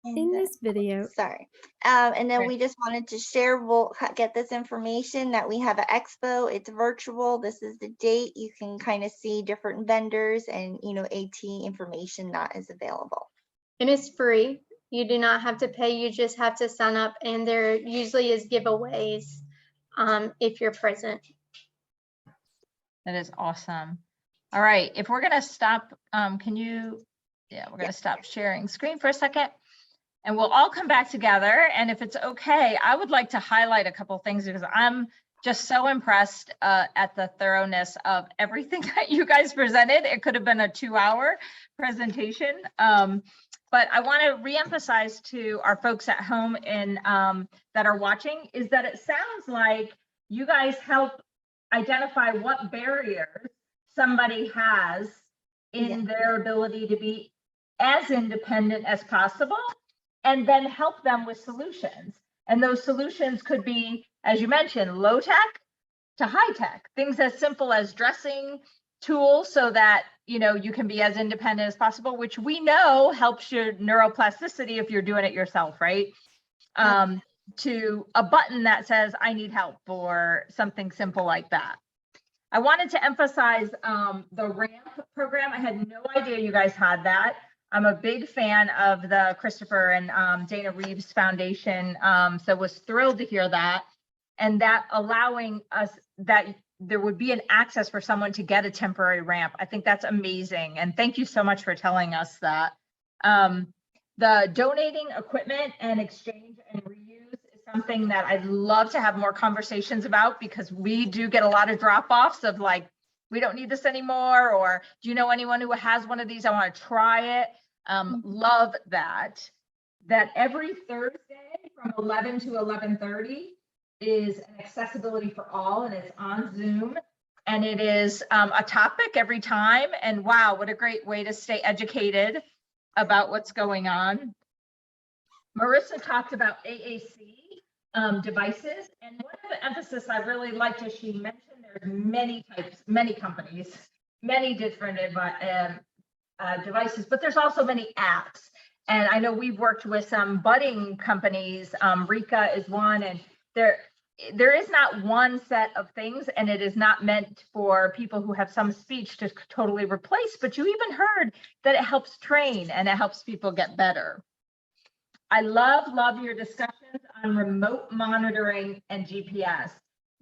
In this video. Sorry. And then Great. we just wanted to share, we'll get this information that we have an expo. It's virtual. This is the date. You can kind of see different vendors and, AT information that is available. And it's free. You do not have to pay. You just have to sign up. And there usually is giveaways if you're present. That is awesome. All right, if we're gonna stop, we're gonna stop sharing screen for a second. And we'll all come back together. And if it's okay, I would like to highlight a couple things because I'm just so impressed at the thoroughness of everything that you guys presented. It could have been a 2-hour presentation. But I want to reemphasize to our folks at home and that are watching is that it sounds like you guys help identify what barriers somebody has in their ability to be as independent as possible, and then help them with solutions. And those solutions could be, as you mentioned, low tech to high tech, things as simple as dressing tools so that you can be as independent as possible, which we know helps your neuroplasticity if you're doing it yourself, right? To a button that says, I need help, or something simple like that. I wanted to emphasize the RAMP program. I had no idea you guys had that. I'm a big fan of the Christopher and Dana Reeves Foundation, so was thrilled to hear that. And that allowing us that there would be an access for someone to get a temporary ramp. I think that's amazing. And thank you so much for telling us that. The donating equipment and exchange and reuse is something that I'd love to have more conversations about, because we do get a lot of drop-offs of like, we don't need this anymore, or do you know anyone who has one of these? I want to try it. Love that. That every Thursday from 11 to 11:30 is an accessibility for all, and it's on Zoom, and it is a topic every time. And wow, what a great way to stay educated about what's going on. Marissa talked about AAC devices, and one of the emphasis I really liked is she mentioned there's many types, many companies, many different devices, but there's also many apps. And I know we've worked with some budding companies. Rika is one, and there is not one set of things, and it is not meant for people who have some speech to totally replace, but you even heard that it helps train and it helps people get better. I love your discussions on remote monitoring and GPS.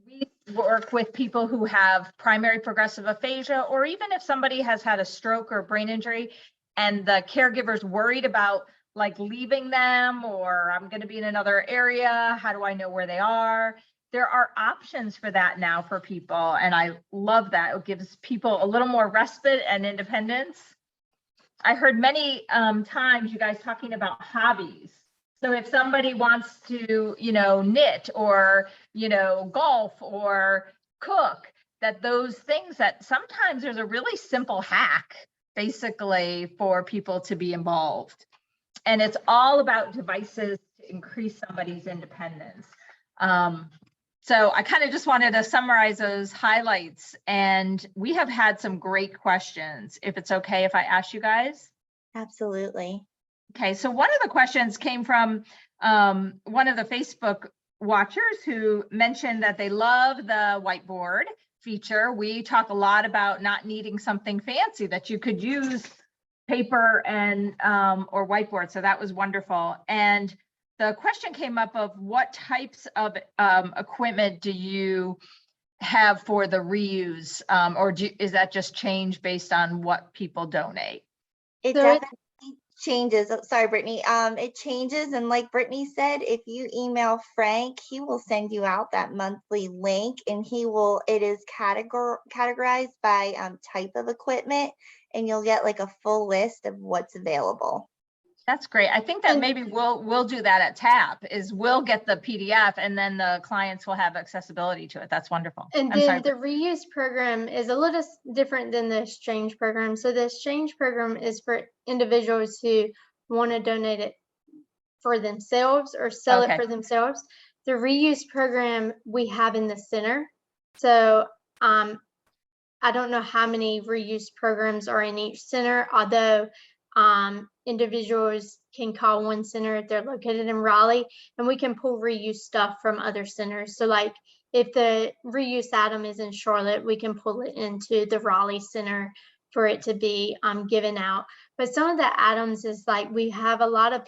We work with people who have primary progressive aphasia, or even if somebody has had a stroke or brain injury and the caregiver's worried about like leaving them, or I'm going to be in another area, how do I know where they are? There are options for that now for people, and I love that. It gives people a little more respite and independence. I heard many times you guys talking about hobbies. So if somebody wants to, knit or, golf or cook, that those things that sometimes there's a really simple hack basically for people to be involved. And it's all about devices to increase somebody's independence. So I kind of just wanted to summarize those highlights, and we have had some great questions. If it's okay if I ask you guys? Absolutely. Okay, so one of the questions came from one of the Facebook watchers who mentioned that they love the whiteboard feature. We talk a lot about not needing something fancy, that you could use paper and or whiteboard. So that was wonderful. And the question came up of what types of equipment do you have for the reuse, or is that just change based on what people donate? It So definitely changes. Oh, sorry, Brittany. It changes. And like Brittany said, if you email Frank, he will send you out that monthly link, and it is categorized by type of equipment, and you'll get like a full list of what's available. That's great. I think that maybe we'll do that at TAP, is we'll get the PDF and then the clients will have accessibility to it. That's wonderful. And then the reuse program is a little different than the exchange program. So the exchange program is for individuals who want to donate it for themselves or sell it for themselves. The reuse program we have in the center. So I don't know how many reuse programs are in each center, although individuals can call one center if they're located in Raleigh, and we can pull reuse stuff from other centers. So like if the reuse item is in Charlotte, we can pull it into the Raleigh center for it to be given out. But some of the items is like, we have a lot of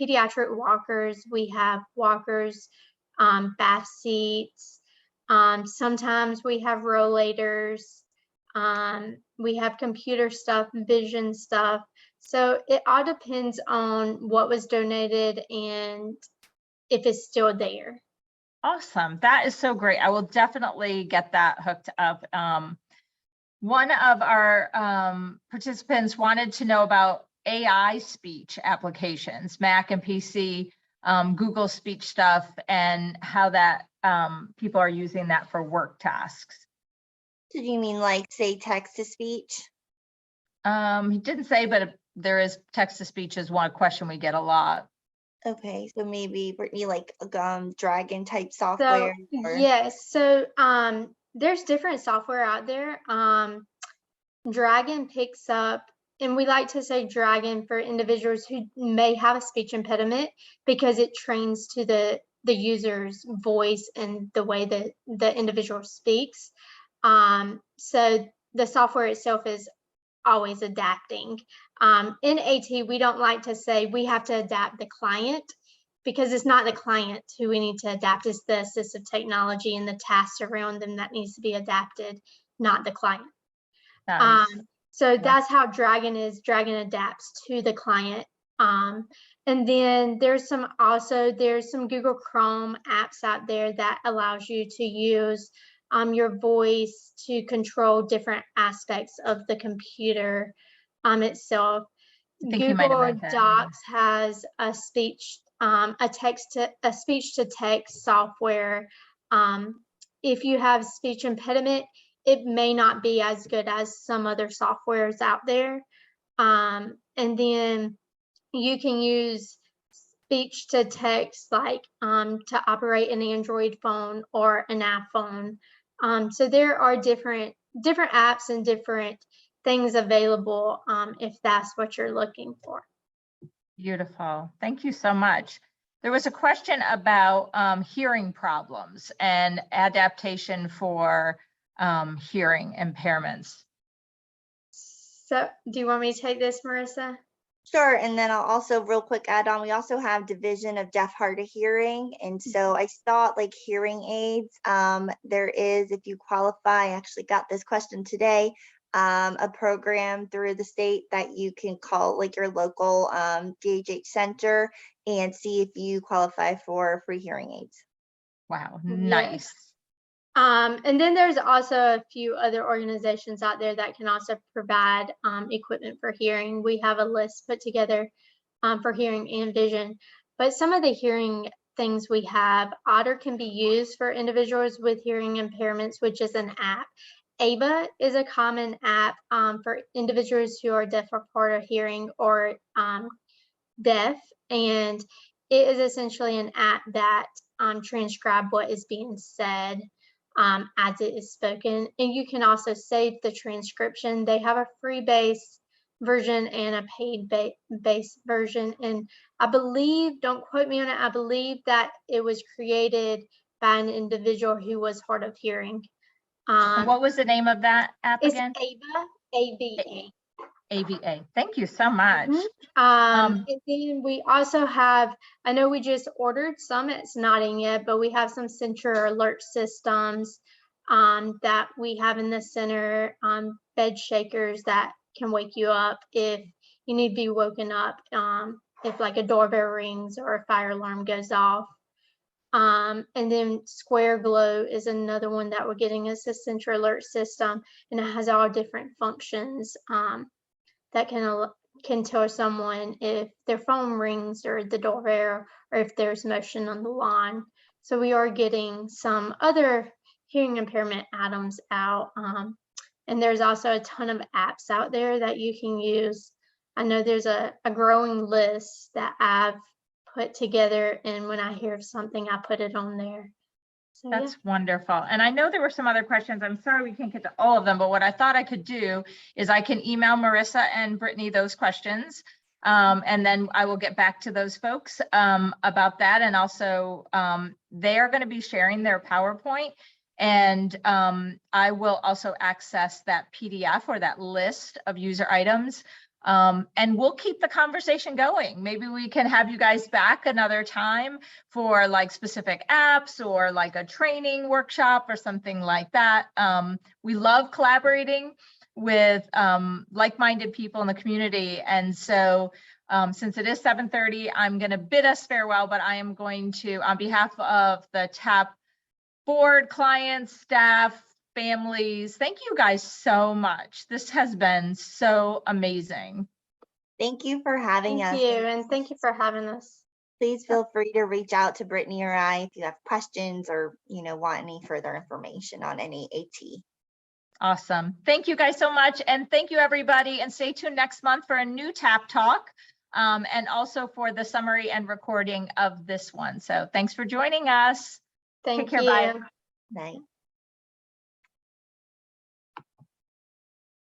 pediatric walkers, we have walkers, bath seats, sometimes we have rollators, we have computer stuff, vision stuff. So it all depends on what was donated and if it's still there. Awesome. That is so great. I will definitely get that hooked up. One of our participants wanted to know about AI speech applications, Mac and PC, Google speech stuff, and how that people are using that for work tasks. So do you mean like, say, text to speech? He didn't say, but there is text to speech is one question we get a lot. Okay, so maybe Brittany, like Dragon type software. Yes, so there's different software out there. Dragon picks up, and we like to say Dragon for individuals who may have a speech impediment, because it trains to the user's voice and the way that the individual speaks. So the software itself is always adapting. In AT, we don't like to say we have to adapt the client, because it's not the client who we need to adapt, it's the assistive technology and the tasks around them that needs to be adapted, not the client. Nice. So that's how Dragon is. Dragon adapts to the client. And then there's some Google Chrome apps out there that allows you to use your voice to control different aspects of the computer itself. Google Docs has a speech to text software. If you have speech impediment, it may not be as good as some other softwares out there. And then you can use speech to text, like to operate an Android phone or an iPhone. So there are different apps and different things available if that's what you're looking for. Beautiful. Thank you so much. There was a question about hearing problems and adaptation for hearing impairments. So do you want me to take this, Marissa? Sure, and then I'll also real quick add on, we also have Division of Deaf, Hard of Hearing. And so I thought like hearing aids, there is, if you qualify, I actually got this question today, a program through the state that you can call like your local DHH center and see if you qualify for free hearing aids. Wow, nice. Yes. And then there's also a few other organizations out there that can also provide equipment for hearing. We have a list put together for hearing and vision, but some of the hearing things we have, Otter can be used for individuals with hearing impairments, which is an app. ABA is a common app for individuals who are deaf or hard of hearing or deaf, and it is essentially an app that transcribes what is being said as it is spoken. And you can also save the transcription. They have a free base version and a paid base version. And I believe, don't quote me on it, I believe that it was created by an individual who was hard of hearing. What was the name of that app It's again? AVA, AVA. AVA. Thank you so much. And then we also have, I know we just ordered some, it's not in yet, but we have some sensor alert systems that we have in the center, bed shakers that can wake you up if you need to be woken up, if like a doorbell rings or a fire alarm goes off. And then Square Glow is another one that we're getting as a sensor alert system, and it has all different functions that can tell someone if their phone rings or the doorbell or if there's motion on the lawn. So we are getting some other hearing impairment items out. And there's also a ton of apps out there that you can use. I know there's a growing list that I've put together, and when I hear of something, I put it on there. So, That's wonderful. And I know there were some other questions. I'm sorry we can't get to all of them, but what I thought I could do is I can email Marissa and Brittany those questions. And then I will get back to those folks about that. And also they are going to be sharing their PowerPoint. And I will also access that PDF or that list of user items. And we'll keep the conversation going. Maybe we can have you guys back another time for like specific apps or like a training workshop or something like that. We love collaborating with like-minded people in the community. And so since it is 7:30, I'm going to bid us farewell, but I am going to, on behalf of the TAP board, clients, staff, families, thank you guys so much. This has been so amazing. Thank you for having us. thank you, and thank you for having us. Please feel free to reach out to Brittany or I if you have questions or want any further information on any AT. Awesome. Thank you guys so much. And thank you everybody. And stay tuned next month for a new TAP Talk and also for the summary and recording of this one. So thanks for joining us. Thank Take care. you. Bye. Night.